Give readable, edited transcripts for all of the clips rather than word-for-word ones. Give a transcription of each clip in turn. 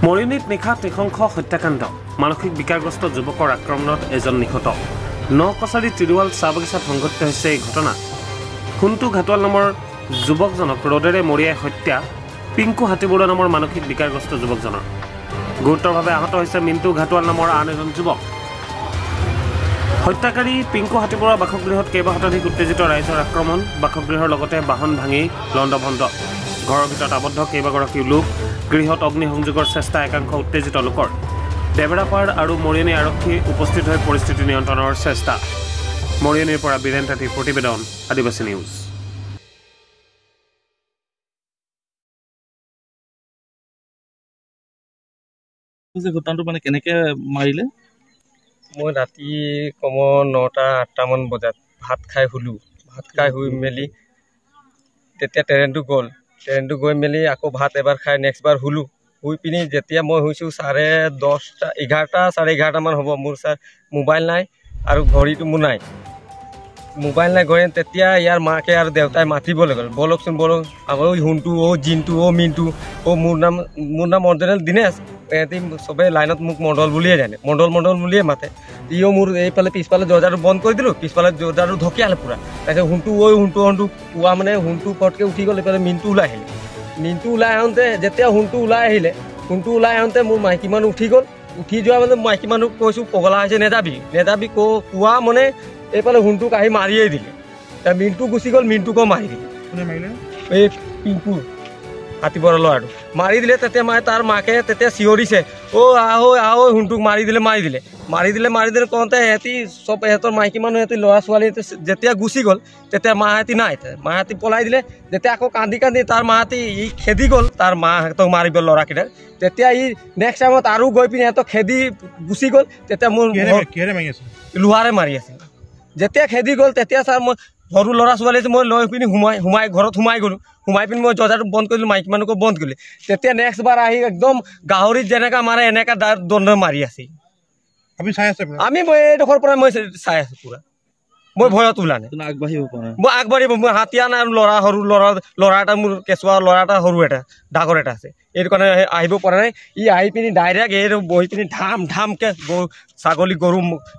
মৰিয়নীত নিশা ত্ৰিশংশ হত্যাকাণ্ড মানসিক বিকাৰগ্ৰস্ত যুৱকৰ আক্ৰমণত এজন নিহত নকছাৰী তিৰুৱাল চাহ বাগিচাত সংঘটিত হৈছে এই ঘটনা খুন্তু ঘাটোৱাল নামৰ যুৱকজনক ৰডেৰে মৰিয়াই হত্যা পিংকু হাতীবৰুৱা নামৰ মানসিক বিকাৰগ্ৰস্ত যুৱকজনৰ গুৰুতৰভাৱে আহত হৈছে মিণ্টু ঘাটোৱাল নামৰ আন এজন যুৱক হত্যাকাৰী পিংকু হাতীবৰুৱা বাসগৃহত কেইবাশতাধিক উত্তেজিত ৰাইজৰ আক্ৰমণ বাসগৃহৰ লগতে বাহন ভাঙি লণ্ডভণ্ড ঘৰৰ ভিতৰত আবদ্ধ কেইবাগৰাকী লোক গৃহত অগ্নিসংযোগৰ চেষ্টা একাংশ উত্তেজিত লোকৰ দেৱৰাপাৰ আৰু মৰিয়নী আৰক্ষী উপস্থিত হৈ পৰিস্থিতি নিয়ন্ত্ৰণৰ চেষ্টা মৰিয়নীৰ পৰা বীৰেন তাঁতীৰ প্ৰতিবেদন আদিবাসী নিউজ ঘটনাটো মানে কেনেকে মাৰিলে মই ৰাতি কমৰ 9টা-8টা মান বজাত ভাত খাই শুলো ভাত খাই শুই মেলি তেতিয়া ট্ৰেইনটো গৈ মেলি আকৌ ভাত এবাৰ খাই নেক্সট বাৰ শুলো শুই পিনি যেতিয়া মই শুইছোঁ 10:30 11টা 11:30 মান হ'ব মোৰ মোবাইল নাই আৰু ঘড়ীটো মোৰ নাই মোবাইল নাই ঘড়ী তেতিয়া ইয়াৰ মাকে আৰু দেউতাই মাতিবলৈ গ'ল বলকচোন বলক আমাৰ হুণ্টু জিণ্টু মিণ্টু মোৰ নাম অৰিজিনেল দিনেশ এহেঁতি চবেই লাইনত মোক মণ্ডল বুলিয়ে জানে মণ্ডল বুলিয়ে মাতে ইও মোৰ এইফালে পিছফালে দৰ্জাটো বন্ধ কৰি দিলোঁ পিছফালে দৰ্জাটো ঢকিয়ালে পূৰা তাৰপিছত হুণ্টু পুৱা মানে হুণ্টু পটকৈ উঠি গ'ল এইফালে মিণ্টু ওলাই আহিলে মিণ্টু ওলাই আহোঁতে যেতিয়া হুণ্টু ওলাই আহোঁতে মোৰ মাইকী মানুহ উঠি গ'ল উঠি যোৱা মানে মাইকী মানুহ কৈছোঁ পগলা হৈছে নেযাবি কোৱা মানে এইফালে হুণ্টুক আহি মাৰিয়েই দিলে তাৰ মিণ্টু গুচি গ'ল মিণ্টুকো মাৰি দিলে এই পিংকু হাতীবৰুৱা ল'ৰাটো মাৰি দিলে তেতিয়া তাৰ মাকে তেতিয়া চিঞৰিছে আহ হুণ্টুক মাৰি দিলে কওঁতে সিহঁতি চব সিহঁতৰ মাইকী মানুহ সিহঁতি ল'ৰা ছোৱালী যেতিয়া গুচি গ'ল তেতিয়া মাহঁতি নাই মাহঁতি পলাই দিলে যেতিয়া আকৌ কান্দি তাৰ মাহঁতি ই খেদি গ'ল তাৰ মাহঁতক মাৰিব ল'ৰাকেইটাক তেতিয়া ই নেক্সট টাইমত আৰু গৈ পিনি সিহঁতক খেদি গুচি গ'ল তেতিয়া মোৰ লোহাৰে মাৰি আছিল যেতিয়া খেদি গ'ল তেতিয়া ছাৰ মই সৰু ল'ৰা ছোৱালী মই লৈ পিনি ঘৰত সোমাই গ'লোঁ সোমাই পিনি মই দৰ্জাটো বন্ধ কৰিলোঁ মাইকী মানুহকো বন্ধ কৰিলোঁ তেতিয়া নেক্সট বাৰ আহি একদম গাহৰিত যেনেকৈ মাৰে এনেকৈ দণ্ড মাৰি আছে মই এইডোখৰ পৰা মই চাই আছোঁ পূৰা মই ভয়ত ওলা নাই মই আগবাঢ়িব মই হাতীয়া নাই আৰু ল'ৰা এটা মোৰ কেঁচুৱা ল'ৰা এটা সৰু এটা ডাঙৰ এটা আছে এইটো কাৰণে আহিব পৰা নাই ই আহি পিনি ডাইৰেক্ট এই বহি পিনি ধামকৈ ছাগলী গৰু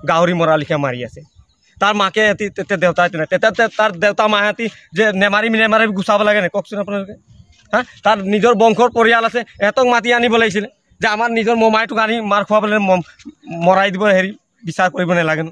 গাহৰি মৰা লিখা মাৰি আছে তাৰ মাকে সিহঁতি তেতিয়া দেউতাই তেতিয়া তাৰ দেউতা মাহঁতি যে নেমাৰি গুচাব লাগে নাই কওকচোন আপোনালোকে তাৰ নিজৰ বংশৰ পৰিয়াল আছে সিহঁতক মাতি আনিব লাগিছিলে যে আমাৰ নিজৰ মমাইটোক আনি মাৰ খুৱাবলৈ মৰাই দিব বিচাৰ কৰিব নালাগে